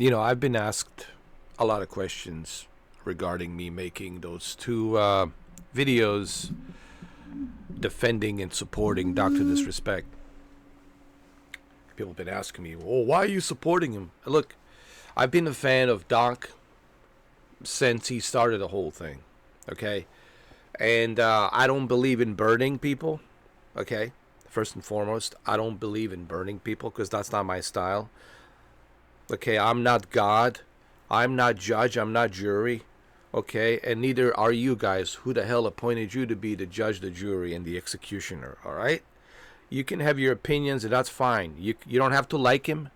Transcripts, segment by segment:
I've been asked a lot of questions regarding me making those two videos defending and supporting Dr. Disrespect. People have been asking me, well, why are you supporting him? Look, I've been a fan of Doc since he started the whole thing, okay? And I don't believe in burning people, okay? First and foremost, I don't believe in burning people because that's not my style. Okay, I'm not God. I'm not judge. I'm not jury. Okay, and neither are you guys. Who the hell appointed you to be the judge, the jury, and the executioner? All right? You can have your opinions, and that's fine. You don't have to like him.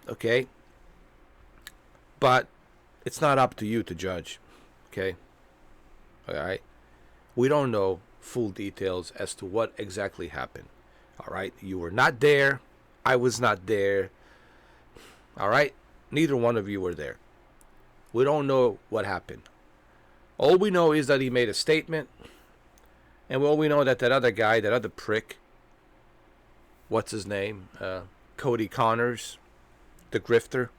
Okay? But it's not up to you to judge. Okay? All right? We don't know full details as to what exactly happened. All right? You were not there. I was not there. All right? Neither one of you were there. We don't know what happened. All we know is that he made a statement. And all we know that other guy, that other prick, what's his name? Cody Connors, the grifter,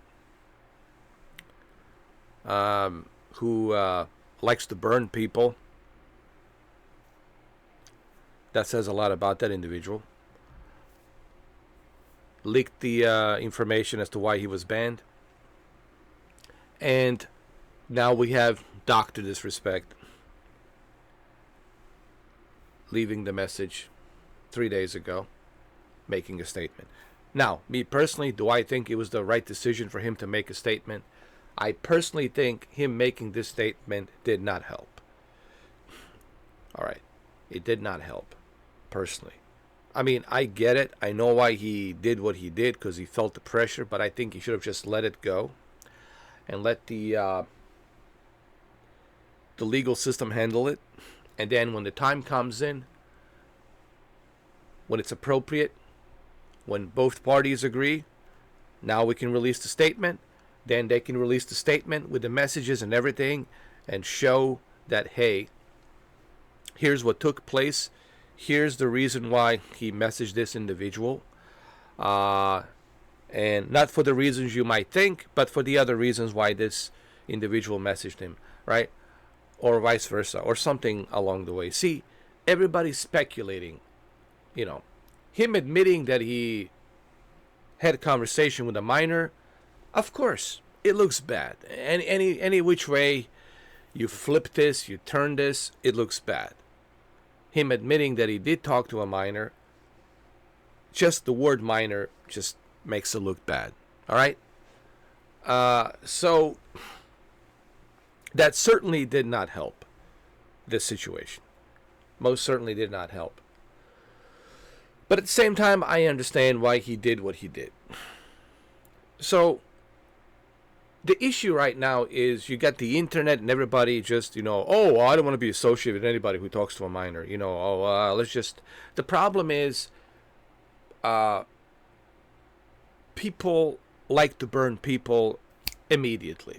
who likes to burn people. That says a lot about that individual. Leaked the information as to why he was banned. And now we have Dr. Disrespect leaving the message 3 days ago, making a statement. Now, me personally, do I think it was the right decision for him to make a statement? I personally think him making this statement did not help. All right. It did not help, personally. I mean, I get it. I know why he did what he did, because he felt the pressure, but I think he should have just let it go and let the legal system handle it. And then when the time comes in, when it's appropriate, when both parties agree, now we can release the statement. Then they can release the statement with the messages and everything and show that, hey, here's what took place. Here's the reason why he messaged this individual. And not for the reasons you might think, but for the other reasons why this individual messaged him, right? Or vice versa, or something along the way. See, everybody's speculating. Him admitting that he had a conversation with a minor, of course, it looks bad. Any which way you flip this, you turn this, it looks bad. Him admitting that he did talk to a minor, just the word minor just makes it look bad. All right? So that certainly did not help this situation. Most certainly did not help. But at the same time, I understand why he did what he did. So the issue right now is you got the internet and everybody just, oh, I don't want to be associated with anybody who talks to a minor. Let's just... The problem is people like to burn people immediately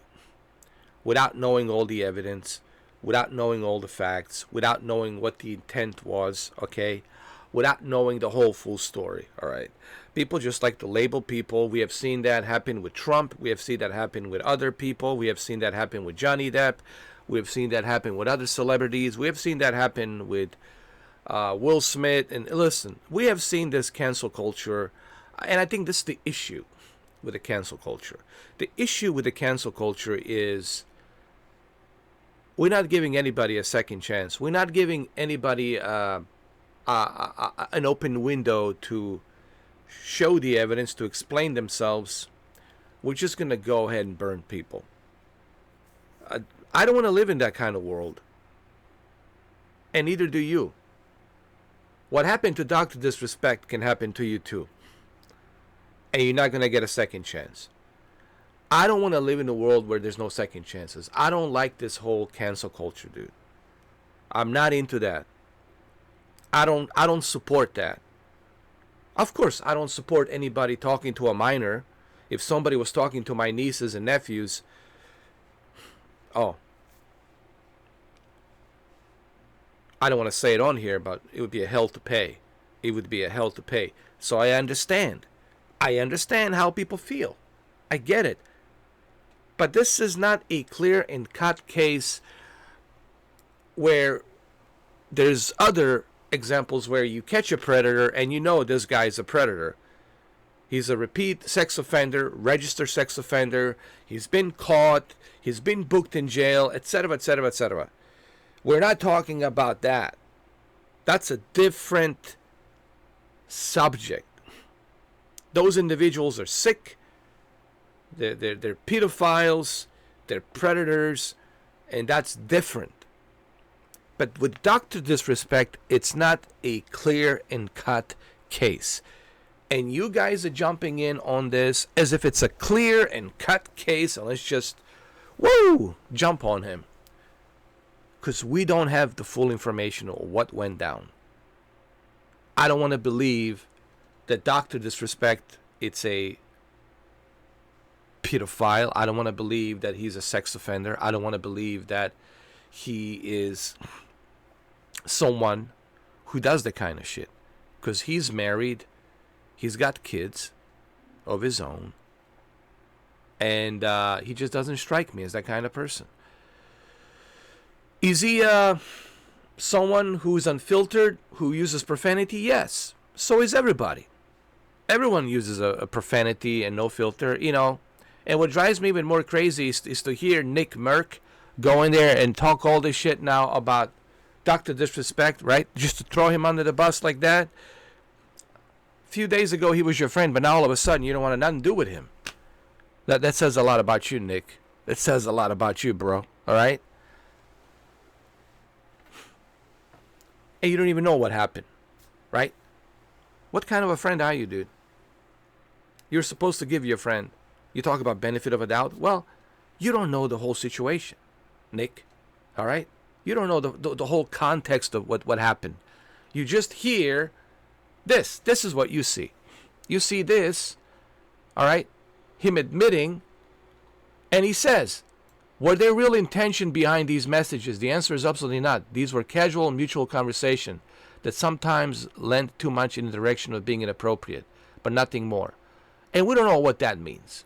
without knowing all the evidence, without knowing all the facts, without knowing what the intent was, okay? Without knowing the whole full story, all right? People just like to label people. We have seen that happen with Trump. We have seen that happen with other people. We have seen that happen with Johnny Depp. We have seen that happen with other celebrities. We have seen that happen with Will Smith. And listen, we have seen this cancel culture, and I think this is the issue with the cancel culture. The issue with the cancel culture is we're not giving anybody a second chance. We're not giving anybody an open window to show the evidence, to explain themselves. We're just going to go ahead and burn people. I don't want to live in that kind of world. And neither do you. What happened to Dr. Disrespect can happen to you too. And you're not going to get a second chance. I don't want to live in a world where there's no second chances. I don't like this whole cancel culture, dude. I'm not into that. I don't support that. Of course, I don't support anybody talking to a minor. If somebody was talking to my nieces and nephews, I don't want to say it on here, but it would be a hell to pay. It would be a hell to pay. So I understand. I understand how people feel. I get it. But this is not a clear and cut case where there's other examples where you catch a predator and you know this guy's a predator. He's a repeat sex offender, registered sex offender. He's been caught. He's been booked in jail, etc., etc., etc. We're not talking about that. That's a different subject. Those individuals are sick. They're pedophiles. They're predators. And that's different. But with Dr. Disrespect, it's not a clear and cut case. And you guys are jumping in on this as if it's a clear and cut case. And let's just, jump on him. Because we don't have the full information on what went down. I don't want to believe that Dr. Disrespect, it's a pedophile. I don't want to believe that he's a sex offender. I don't want to believe that he is someone who does that kind of shit. Because he's married. He's got kids of his own. And he just doesn't strike me as that kind of person. Is he someone who's unfiltered, who uses profanity? Yes. So is everybody. Everyone uses a profanity and no filter, you know. And what drives me even more crazy is to hear Nick Merck go in there and talk all this shit now about Dr. Disrespect, right? Just to throw him under the bus like that. A few days ago, he was your friend, but now all of a sudden, you don't want nothing to do with him. That says a lot about you, Nick. That says a lot about you, bro. All right? And you don't even know what happened, right? What kind of a friend are you, dude? You're supposed to give your friend. You talk about benefit of a doubt. Well, you don't know the whole situation, Nick. All right? You don't know the whole context of what happened. You just hear this. This is what you see. You see this, all right? Him admitting, and he says, were there real intention behind these messages? The answer is absolutely not. These were casual, mutual conversation that sometimes lent too much in the direction of being inappropriate, but nothing more. And we don't know what that means.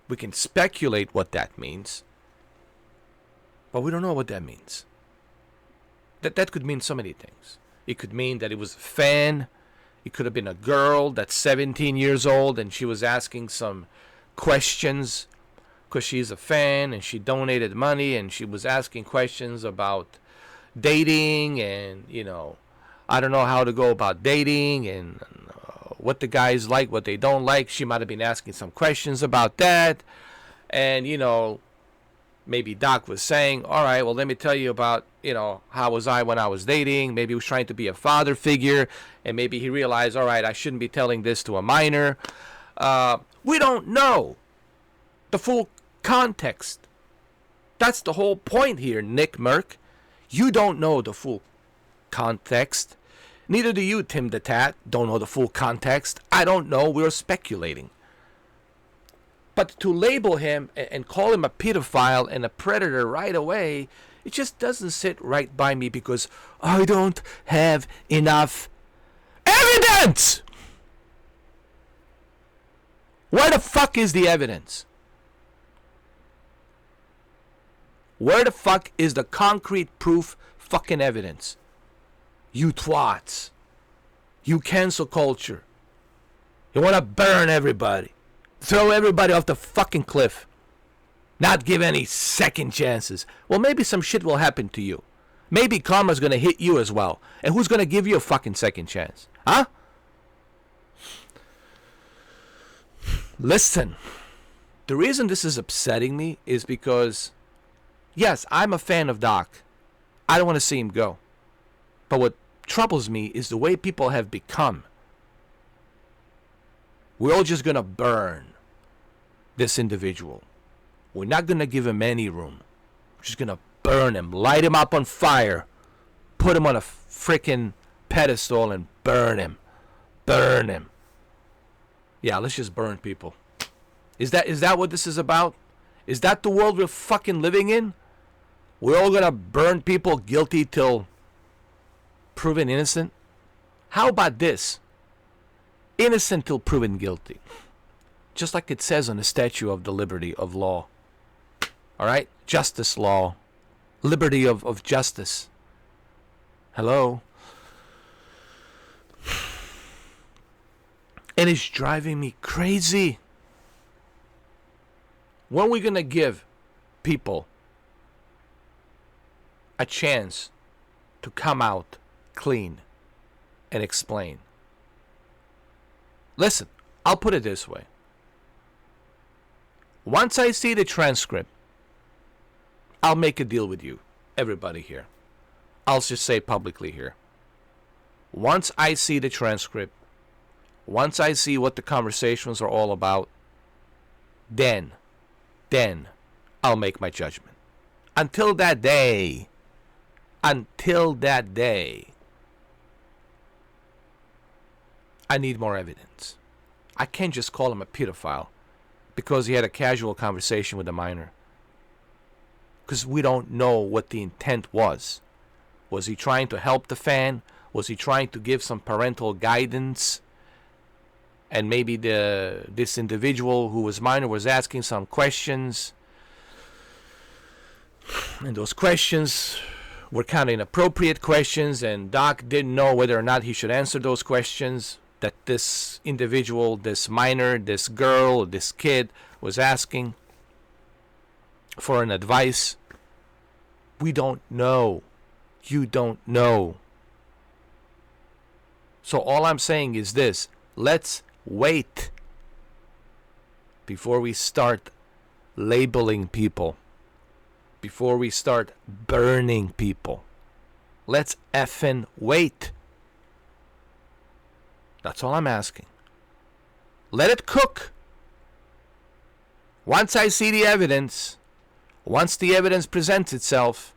We can speculate what that means, but we don't know what that means. That could mean so many things. It could mean that it was a fan. It could have been a girl that's 17 years old and she was asking some questions because she's a fan and she donated money and she was asking questions about dating and, you know, I don't know how to go about dating and what the guys like, what they don't like. She might have been asking some questions about that. And, you know, maybe Doc was saying, all right, well, let me tell you about, you know, how was I when I was dating. Maybe he was trying to be a father figure. And maybe he realized, all right, I shouldn't be telling this to a minor. We don't know the full context. That's the whole point here, Nick Merck. You don't know the full context. Neither do you, Tim the Tat. Don't know the full context. I don't know. We're speculating. But to label him and call him a pedophile and a predator right away, it just doesn't sit right by me because I don't have enough evidence. Where the fuck is the evidence? Where the fuck is the concrete proof fucking evidence? You twats. You cancel culture. You want to burn everybody. Throw everybody off the fucking cliff. Not give any second chances. Well, maybe some shit will happen to you. Maybe karma's going to hit you as well. And who's going to give you a fucking second chance? Huh? Listen. The reason this is upsetting me is because, yes, I'm a fan of Doc. I don't want to see him go. But what troubles me is the way people have become. We're all just going to burn this individual. We're not going to give him any room. We're just going to burn him, light him up on fire, put him on a freaking pedestal and burn him. Burn him. Yeah, let's just burn people. Is that what this is about? Is that the world we're fucking living in? We're all going to burn people guilty till proven innocent? How about this? Innocent till proven guilty. just like it says on the Statue of the Liberty of Law. All right? Justice law. Liberty of justice. Hello? And it's driving me crazy. When are we going to give people a chance to come out clean and explain? Listen, I'll put it this way. Once I see the transcript, I'll make a deal with you, everybody here. I'll just say publicly here. Once I see the transcript, once I see what the conversations are all about, then I'll make my judgment. Until that day, I need more evidence. I can't just call him a pedophile because he had a casual conversation with a minor. Because we don't know what the intent was. Was he trying to help the fan? Was he trying to give some parental guidance? And maybe this individual who was minor was asking some questions. And those questions were kind of inappropriate questions. And Doc didn't know whether or not he should answer those questions that this individual, this minor, this girl, this kid was asking for an advice. We don't know. You don't know. So all I'm saying is this. Let's wait before we start labeling people. Before we start burning people. Let's effing wait. That's all I'm asking. Let it cook. Once I see the evidence, once the evidence presents itself,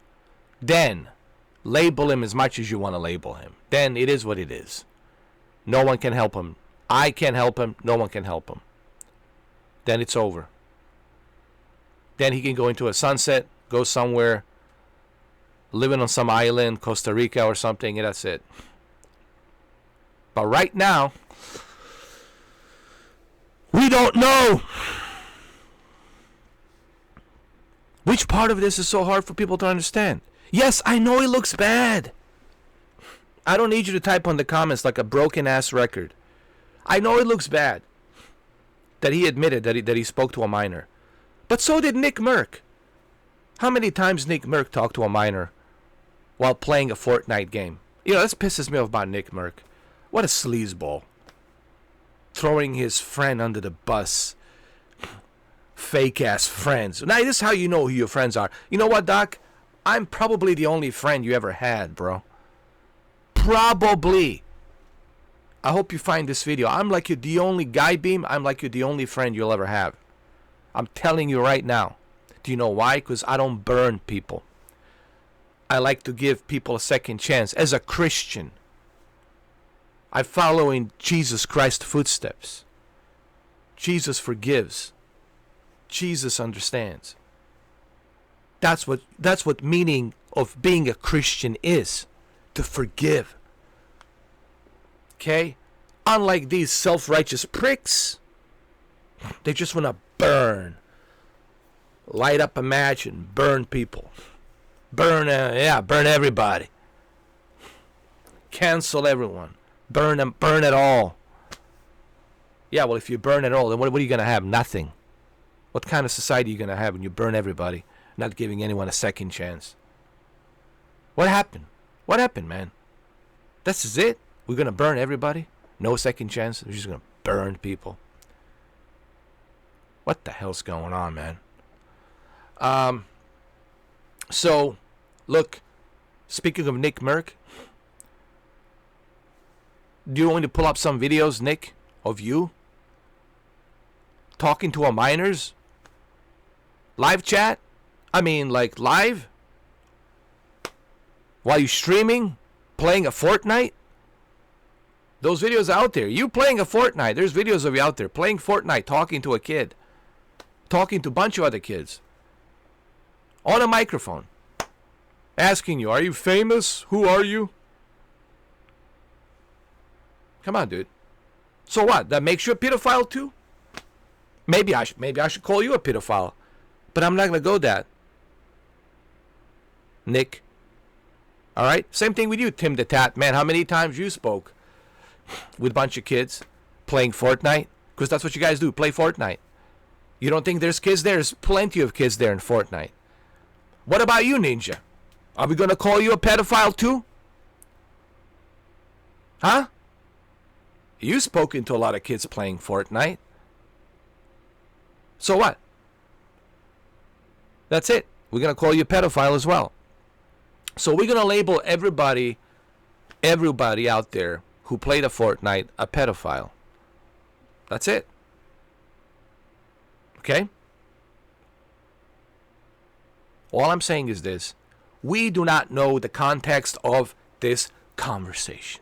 then label him as much as you want to label him. Then it is what it is. No one can help him. I can't help him. No one can help him. Then it's over. Then he can go into a sunset, go somewhere, living on some island, Costa Rica or something, and that's it. But right now, we don't know. Which part of this is so hard for people to understand? Yes, I know it looks bad. I don't need you to type on the comments like a broken ass record. I know it looks bad that he admitted that he spoke to a minor. But so did Nick Merck. How many times Nick Merck talked to a minor while playing a Fortnite game? You know, this pisses me off about Nick Merck. What a sleazeball. Throwing his friend under the bus. Fake ass friends. Now, this is how you know who your friends are. You know what, Doc? I'm probably the only friend you ever had, bro. Probably. I hope you find this video. I'm like you're the only guy beam. I'm like you're the only friend you'll ever have. I'm telling you right now. Do you know why? Because I don't burn people. I like to give people a second chance. As a Christian, I follow in Jesus Christ's footsteps. Jesus forgives. Jesus understands. That's what meaning of being a Christian is. To forgive. Okay? Unlike these self-righteous pricks, they just want to burn. Light up a match and burn people. Burn everybody. Cancel everyone. Burn them, burn it all. Yeah, well, if you burn it all, then what are you going to have? Nothing. What kind of society are you going to have when you burn everybody, not giving anyone a second chance? What happened? What happened, man? This is it? We're going to burn everybody? No second chance? We're just going to burn people? What the hell's going on, man? So, look, speaking of Nick Merck, do you want me to pull up some videos, Nick, of you talking to a minors? Live chat? I mean, like live? While you streaming? Playing a Fortnite? Those videos are out there. You playing a Fortnite. There's videos of you out there playing Fortnite, talking to a kid. Talking to a bunch of other kids. On a microphone. Asking you, are you famous? Who are you? Come on, dude. So what? That makes you a pedophile too? Maybe I should call you a pedophile, but I'm not gonna go that, Nick. All right. Same thing with you, Tim the Tat. Man, how many times you spoke with a bunch of kids playing Fortnite? Because that's what you guys do, play Fortnite. You don't think there's kids there? There's plenty of kids there in Fortnite. What about you, Ninja? Are we gonna call you a pedophile too? Huh? You've spoken to a lot of kids playing Fortnite. So what? That's it. We're going to call you a pedophile as well. So we're going to label everybody out there who played a Fortnite a pedophile. That's it. Okay? All I'm saying is this. We do not know the context of this conversation.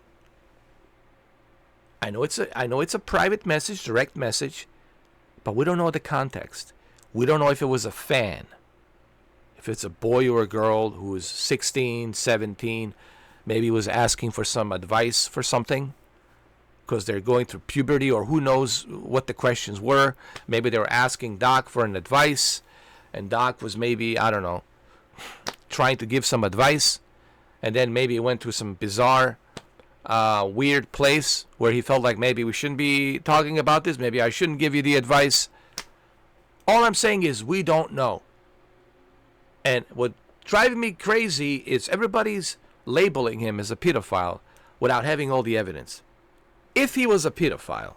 I know it's a private message, direct message, but we don't know the context. We don't know if it was a fan. If it's a boy or a girl who is 16, 17, maybe was asking for some advice for something because they're going through puberty, or who knows what the questions were. Maybe they were asking Doc for an advice, and Doc was maybe, I don't know, trying to give some advice, and then maybe it went to some bizarre weird place where he felt like maybe we shouldn't be talking about this, maybe I shouldn't give you the advice. All I'm saying is we don't know. And what driving me crazy is everybody's labeling him as a pedophile without having all the evidence. If he was a pedophile,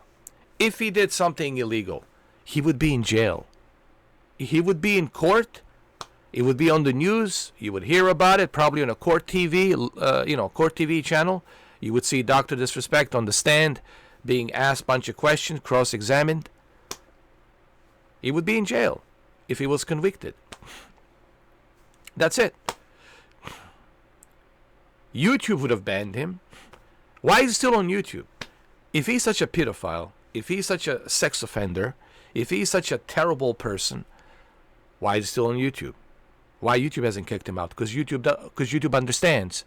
if he did something illegal, he would be in jail. He would be in court. It would be on the news. You would hear about it, probably on a court TV, court TV channel. You would see Dr. Disrespect on the stand being asked a bunch of questions, cross-examined. He would be in jail if he was convicted. That's it. YouTube would have banned him. Why is he still on YouTube? If he's such a pedophile, if he's such a sex offender, if he's such a terrible person, why is he still on YouTube? Why YouTube hasn't kicked him out? Because YouTube understands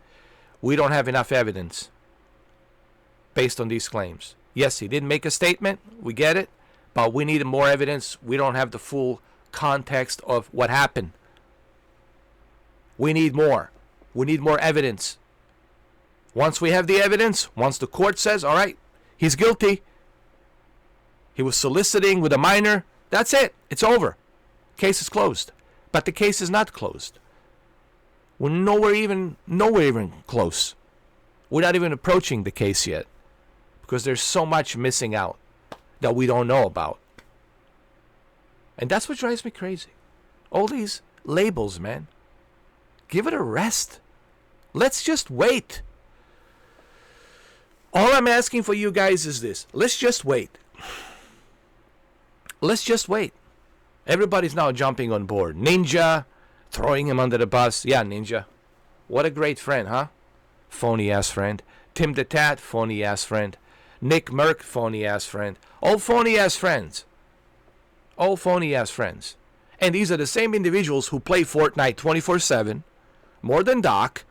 we don't have enough evidence based on these claims. Yes, he did make a statement. We get it. But we need more evidence. We don't have the full context of what happened. We need more. We need more evidence. Once we have the evidence, once the court says, all right, he's guilty, he was soliciting with a minor, that's it. It's over. Case is closed. But the case is not closed. We're nowhere even close. We're not even approaching the case yet because there's so much missing out that we don't know about. And that's what drives me crazy. All these labels, man. Give it a rest. Let's just wait. All I'm asking for you guys is this. Let's just wait. Let's just wait. Everybody's now jumping on board. Ninja, throwing him under the bus. Yeah, Ninja. What a great friend, huh? Phony-ass friend. Tim the Tat, phony-ass friend. Nick Merck, phony-ass friend. All phony-ass friends. All phony-ass friends. And these are the same individuals who play Fortnite 24/7, more than Doc,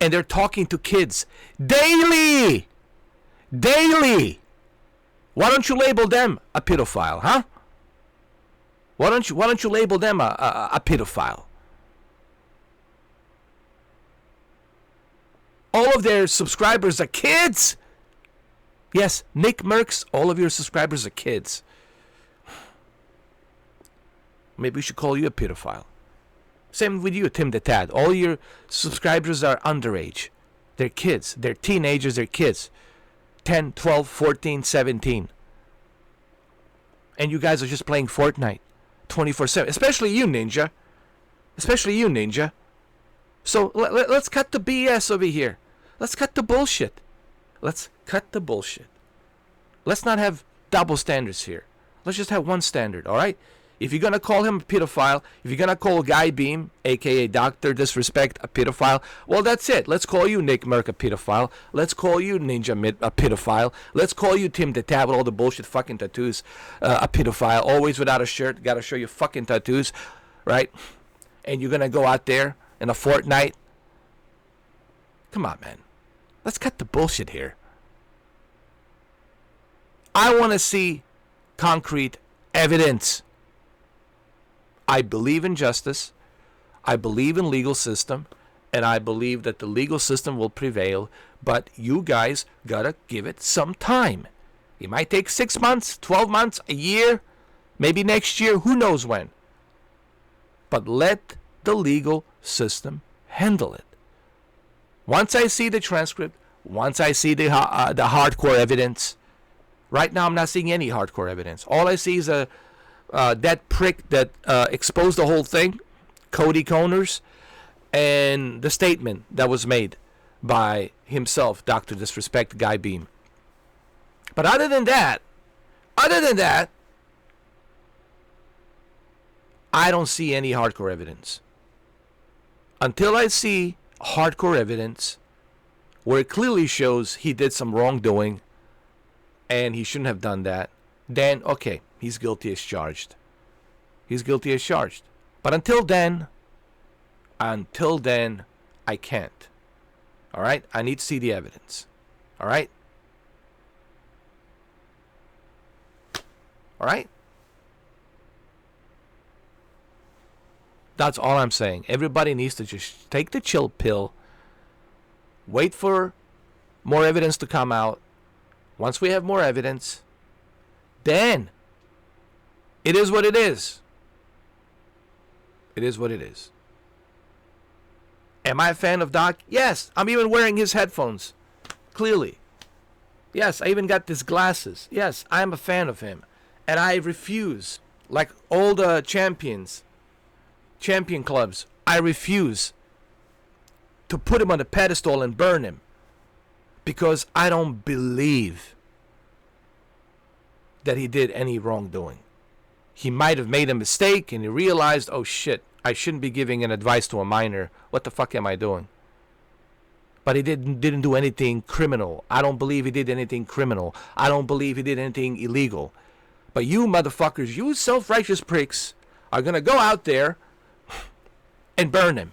and they're talking to kids daily. Daily. Why don't you label them a pedophile, huh? Why don't you label them a pedophile? All of their subscribers are kids. Yes, Nick Merckx, all of your subscribers are kids. Maybe we should call you a pedophile. Same with you, Tim the Tad. All your subscribers are underage. They're kids. They're teenagers. They're kids. 10, 12, 14, 17. And you guys are just playing Fortnite 24/7. Especially you, Ninja. Especially you, Ninja. So let's cut the BS over here. Let's cut the bullshit. Let's cut the bullshit. Let's not have double standards here. Let's just have one standard, all right? If you're going to call him a pedophile, if you're going to call Guy Beam, a.k.a. Dr. Disrespect, a pedophile, well, that's it. Let's call you Nick Merck a pedophile. Let's call you Ninja a pedophile. Let's call you Tim the Tab with all the bullshit fucking tattoos a pedophile. Always without a shirt. Got to show your fucking tattoos, right? And you're going to go out there in a Fortnite. Come on, man. Let's cut the bullshit here. I want to see concrete evidence. I believe in justice. I believe in legal system. And I believe that the legal system will prevail. But you guys gotta give it some time. It might take 6 months, 12 months, a year, maybe next year, who knows when. But let the legal system handle it. Once I see the transcript, once I see the hardcore evidence, right now I'm not seeing any hardcore evidence. All I see is that prick that exposed the whole thing, Cody Coners, and the statement that was made by himself, Dr. Disrespect, Guy Beam. But other than that, I don't see any hardcore evidence. Until I see hardcore evidence where it clearly shows he did some wrongdoing and he shouldn't have done that, then okay, he's guilty as charged. He's guilty as charged. But until then, I can't. All right? I need to see the evidence. All right? All right? That's all I'm saying. Everybody needs to just take the chill pill. Wait for more evidence to come out. Once we have more evidence, then it is what it is. It is what it is. Am I a fan of Doc? Yes. I'm even wearing his headphones. Clearly. Yes, I even got these glasses. Yes, I'm a fan of him. And I refuse, like all the champion clubs, I refuse to put him on a pedestal and burn him. Because I don't believe that he did any wrongdoing. He might have made a mistake and he realized, oh shit, I shouldn't be giving an advice to a minor. What the fuck am I doing? But he didn't do anything criminal. I don't believe he did anything criminal. I don't believe he did anything illegal. But you motherfuckers, you self-righteous pricks, are going to go out there and burn him.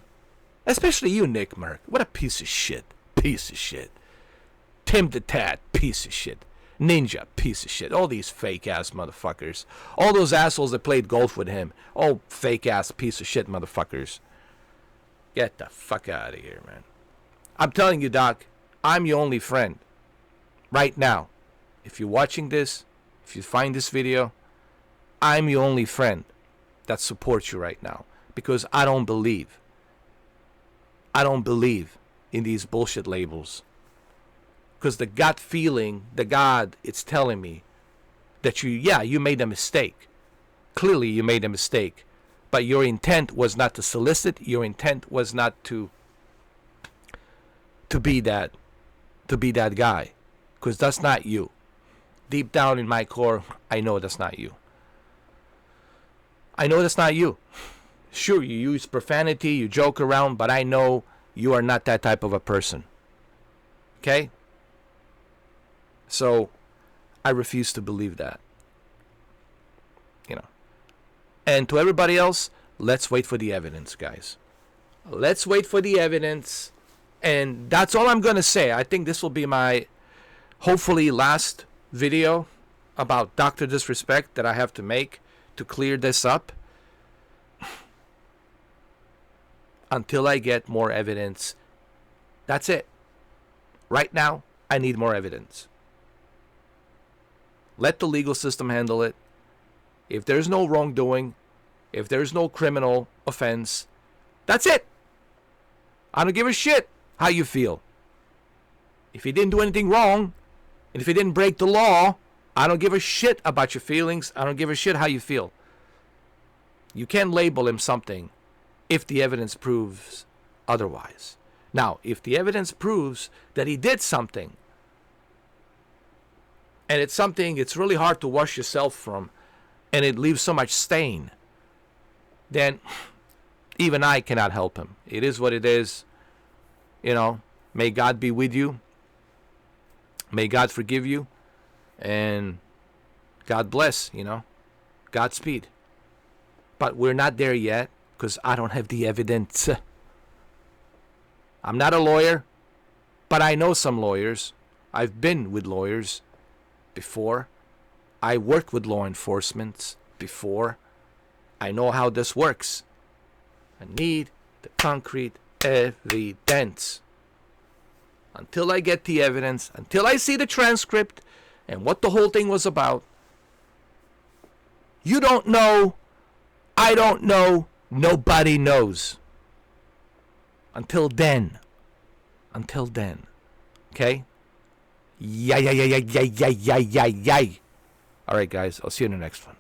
Especially you, Nick Merck. What a piece of shit. Piece of shit. Tim the Tat, piece of shit. Ninja, piece of shit. All these fake-ass motherfuckers. All those assholes that played golf with him. All fake-ass piece of shit motherfuckers. Get the fuck out of here, man. I'm telling you, Doc, I'm your only friend. Right now. If you're watching this, if you find this video, I'm your only friend that supports you right now. Because I don't believe in these bullshit labels. Because the gut feeling, the God, it's telling me that you made a mistake. Clearly you made a mistake. But your intent was not to solicit. Your intent was not to be that guy. Because that's not you. Deep down in my core, I know that's not you. I know that's not you. Sure, you use profanity, you joke around, but I know you are not that type of a person. Okay? So, I refuse to believe that. You know. And to everybody else, let's wait for the evidence, guys. Let's wait for the evidence. And that's all I'm going to say. I think this will be my, hopefully, last video about Dr. Disrespect that I have to make to clear this up. Until I get more evidence. That's it. Right now, I need more evidence. Let the legal system handle it. If there's no wrongdoing, if there's no criminal offense, that's it. I don't give a shit how you feel. If he didn't do anything wrong, and if he didn't break the law, I don't give a shit about your feelings. I don't give a shit how you feel. You can't label him something if the evidence proves otherwise. Now, if the evidence proves that he did something, and it's something it's really hard to wash yourself from, and it leaves so much stain, then even I cannot help him. It is what it is. You know, may God be with you. May God forgive you. And God bless, you know. Godspeed. But we're not there yet because I don't have the evidence. I'm not a lawyer, but I know some lawyers. I've been with lawyers before. I worked with law enforcement before. I know how this works. I need the concrete evidence. Until I get the evidence, until I see the transcript and what the whole thing was about, you don't know, I don't know, nobody knows. Until then. Okay? Yay. All right, guys, I'll see you in the next one.